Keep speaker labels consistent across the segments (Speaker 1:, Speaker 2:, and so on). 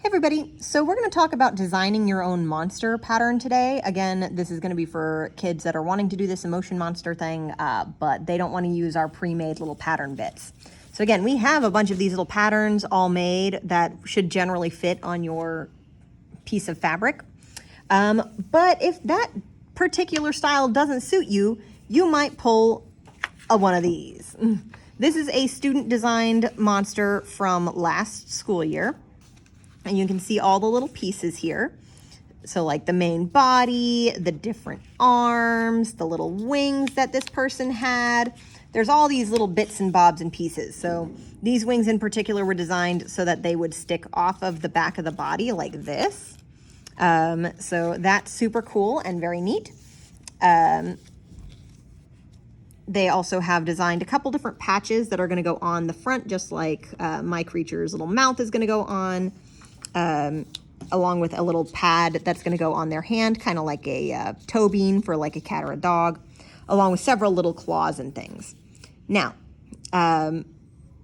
Speaker 1: Hey everybody, so we're going to talk about designing your own monster pattern today. Again, this is going to be for kids that are wanting to do this emotion monster thing, but they don't want to use our pre-made little pattern bits. So again, we have a bunch of these little patterns all made that should generally fit on your piece of fabric. But if that particular style doesn't suit you, you might pull one of these. This is a student designed monster from last school year. And you can see all the little pieces here. So like the main body, the different arms, the little wings that this person had. There's all these little bits and bobs and pieces. So these wings in particular were designed so that they would stick off of the back of the body like this. So that's super cool and very neat. They also have designed a couple different patches that are going to go on the front, just like my creature's little mouth is going to go on. Along with a little pad that's going to go on their hand, kind of like a toe bean for like a cat or a dog, along with several little claws and things. Now,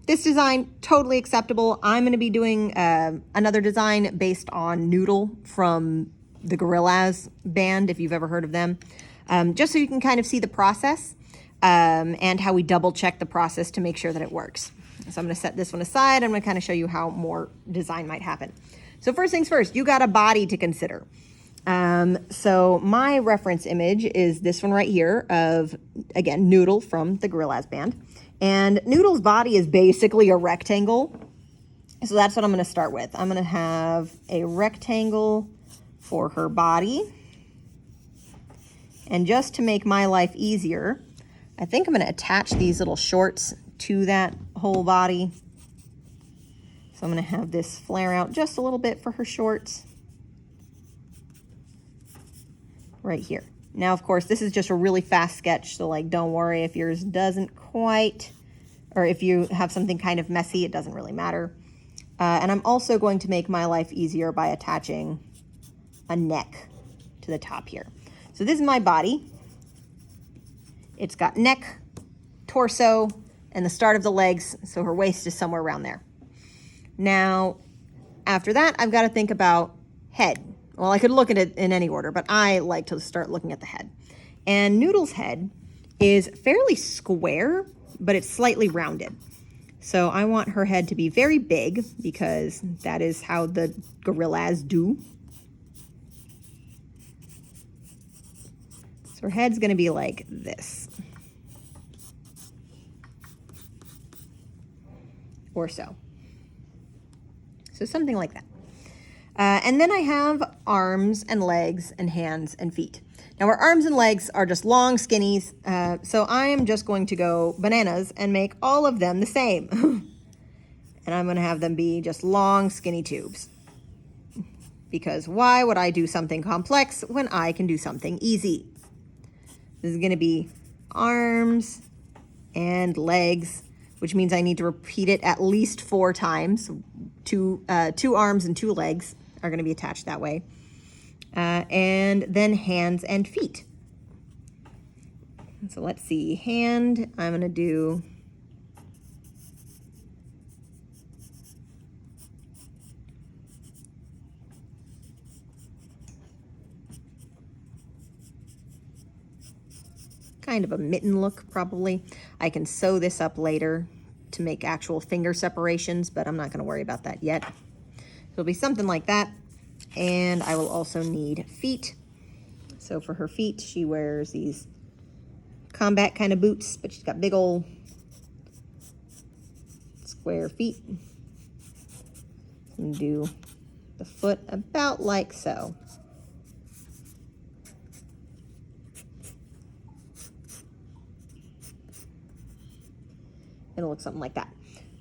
Speaker 1: this design, totally acceptable. I'm going to be doing another design based on Noodle from the Gorillaz band, if you've ever heard of them, just so you can kind of see the process and how we double check the process to make sure that it works. So I'm going to set this one aside. I'm going to kind of show you how more design might happen. So first things first, you got a body to consider. So my reference image is this one right here of, again, Noodle from the Gorillaz band. And Noodle's body is basically a rectangle. So that's what I'm going to start with. I'm going to have a rectangle for her body. And just to make my life easier, I think I'm going to attach these little shorts to that whole body. So I'm going to have this flare out just a little bit for her shorts. Right here. Now, of course, this is just a really fast sketch, so like don't worry if yours doesn't quite, or if you have something kind of messy, it doesn't really matter. And I'm also going to make my life easier by attaching a neck to the top here. So this is my body. It's got neck, torso, and the start of the legs, so her waist is somewhere around there. Now, after that, I've got to think about head. Well, I could look at it in any order, but I like to start looking at the head. And Noodle's head is fairly square, but it's slightly rounded. So I want her head to be very big because that is how the Gorillaz do. So her head's going to be like this. Or so. So something like that. And then I have arms and legs and hands and feet. Now our arms and legs are just long skinnies. So I am just going to go bananas and make all of them the same. And I'm going to have them be just long skinny tubes. Because why would I do something complex when I can do something easy? This is going to be arms and legs, which means I need to repeat it at least 4 times. Two arms and 2 legs are going to be attached that way. And then hands and feet. So let's see, hand, I'm going to do kind of a mitten look probably. I can sew this up later to make actual finger separations, but I'm not going to worry about that yet. It'll be something like that. And I will also need feet. So for her feet, she wears these combat kind of boots, but she's got big old square feet. And do the foot about like so. It'll look something like that.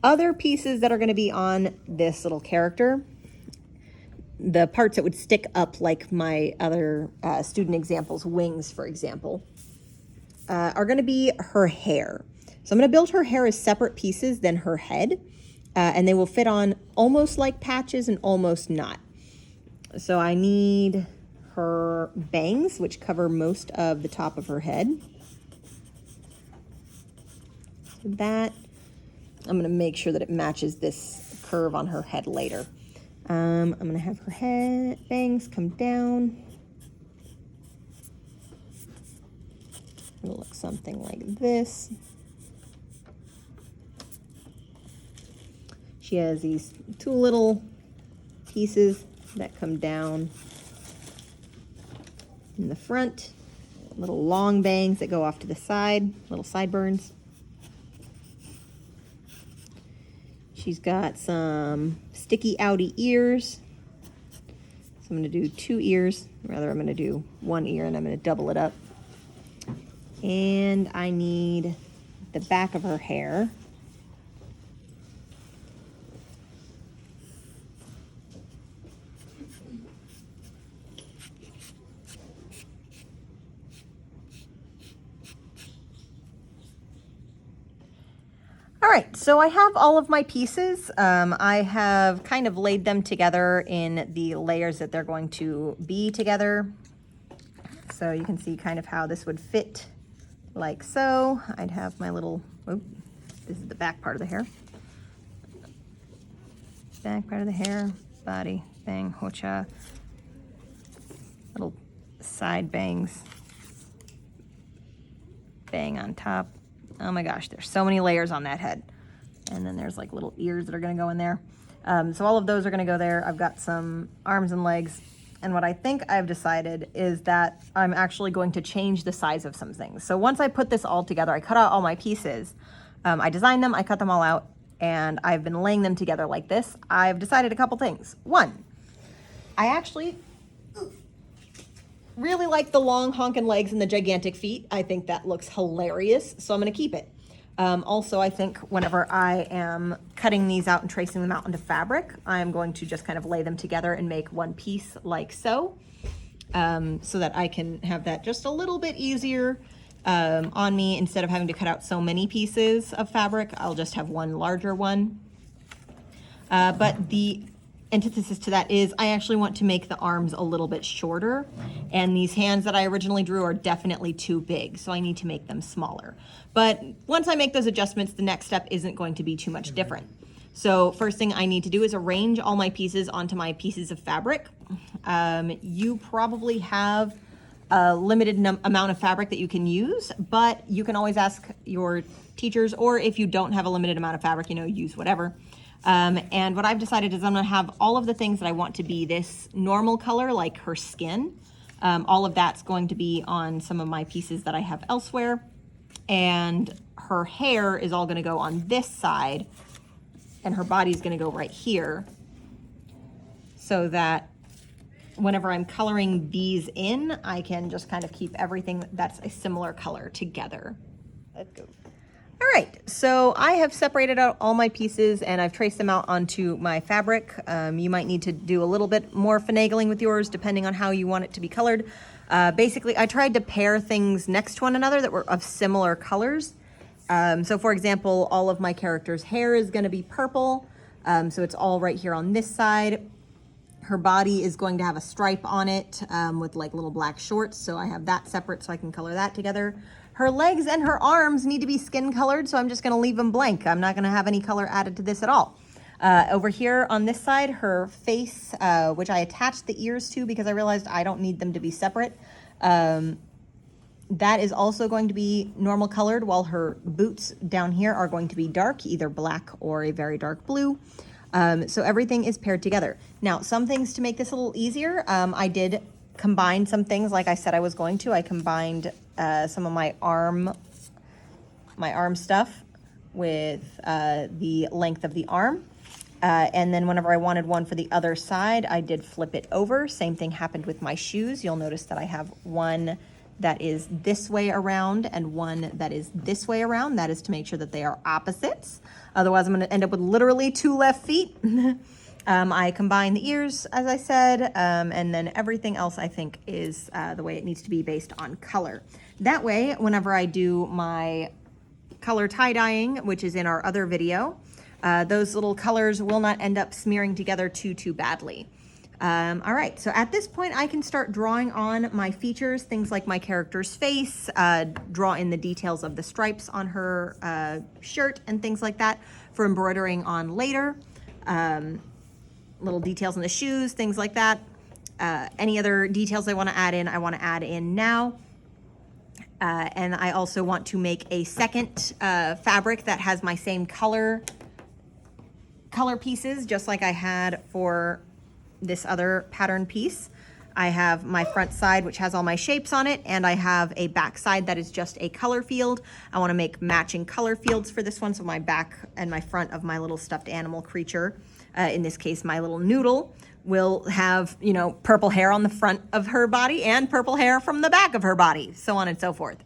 Speaker 1: Other pieces that are going to be on this little character, the parts that would stick up like my other student examples, wings, for example, are going to be her hair. So I'm going to build her hair as separate pieces than her head, and they will fit on almost like patches and almost not. So I need her bangs, which cover most of the top of her head. So that, I'm going to make sure that it matches this curve on her head later. I'm gonna have her head bangs come down. It'll look something like this. She has these two little pieces that come down in the front, little long bangs that go off to the side, little sideburns. She's got some sticky outy ears. So I'm gonna do 2 ears, rather I'm gonna do 1 ear and I'm gonna double it up. And I need the back of her hair. All right, so I have all of my pieces. I have kind of laid them together in the layers that they're going to be together. So you can see kind of how this would fit like so. I'd have my little, this is the back part of the hair. Back part of the hair, body, bang, hocha. Little side bangs. Bang on top. Oh my gosh, there's so many layers on that head. And then there's like little ears that are gonna go in there. So all of those are gonna go there. I've got some arms and legs. And what I think I've decided is that I'm actually going to change the size of some things. So once I put this all together, I cut out all my pieces. I designed them, I cut them all out, and I've been laying them together like this. I've decided a couple things. One, I actually really like the long honking legs and the gigantic feet. I think that looks hilarious, so I'm gonna keep it. Also, I think whenever I am cutting these out and tracing them out into fabric, I'm going to just kind of lay them together and make one piece like so, so that I can have that just a little bit easier on me. Instead of having to cut out so many pieces of fabric, I'll just have one larger one. But the antithesis to that is I actually want to make the arms a little bit shorter, and these hands that I originally drew are definitely too big, so I need to make them smaller. But once I make those adjustments, the next step isn't going to be too much different. So first thing I need to do is arrange all my pieces onto my pieces of fabric. You probably have a limited amount of fabric that you can use, but you can always ask your teachers, or if you don't have a limited amount of fabric, use whatever. And what I've decided is I'm gonna have all of the things that I want to be this normal color, like her skin. All of that's going to be on some of my pieces that I have elsewhere. And her hair is all gonna go on this side, and her body's gonna go right here, so that whenever I'm coloring these in, I can just kind of keep everything that's a similar color together. Let's go. All right, so I have separated out all my pieces and I've traced them out onto my fabric. You might need to do a little bit more finagling with yours depending on how you want it to be colored. Basically, I tried to pair things next to one another that were of similar colors. So for example, all of my character's hair is gonna be purple. So it's all right here on this side. Her body is going to have a stripe on it with like little black shorts. So I have that separate so I can color that together. Her legs and her arms need to be skin colored, so I'm just gonna leave them blank. I'm not gonna have any color added to this at all. Over here on this side, her face, which I attached the ears to because I realized I don't need them to be separate. That is also going to be normal colored, while her boots down here are going to be dark, either black or a very dark blue. So everything is paired together. Now, some things to make this a little easier, I did combine some things like I said I was going to. I combined some of my arm stuff with the length of the arm. And then whenever I wanted one for the other side, I did flip it over. Same thing happened with my shoes. You'll notice that I have one that is this way around and one that is this way around. That is to make sure that they are opposites. Otherwise, I'm gonna end up with literally 2 left feet. I combine the ears, as I said, and then everything else I think is the way it needs to be based on color. That way, whenever I do my color tie-dyeing, which is in our other video, those little colors will not end up smearing together too badly. All right, so at this point I can start drawing on my features, things like my character's face, draw in the details of the stripes on her shirt and things like that for embroidering on later. little details in the shoes, things like that. Any other details I want to add in now. And I also want to make a second fabric that has my same color pieces, just like I had for this other pattern piece. I have my front side, which has all my shapes on it, and I have a back side that is just a color field. I want to make matching color fields for this one, so my back and my front of my little stuffed animal creature, in this case my little noodle, will have, you know, purple hair on the front of her body and purple hair from the back of her body, so on and so forth.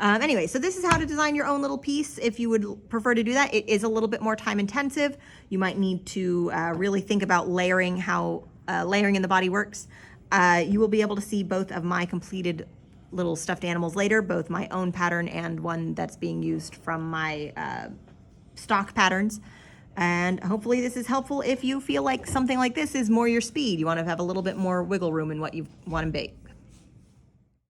Speaker 1: Anyway, so this is how to design your own little piece. If you would prefer to do that, it is a little bit more time intensive. You might need to really think about layering, how layering in the body works. You will be able to see both of my completed little stuffed animals later, both my own pattern and one that's being used from my stock patterns. And hopefully this is helpful if you feel like something like this is more your speed. You want to have a little bit more wiggle room in what you want to be.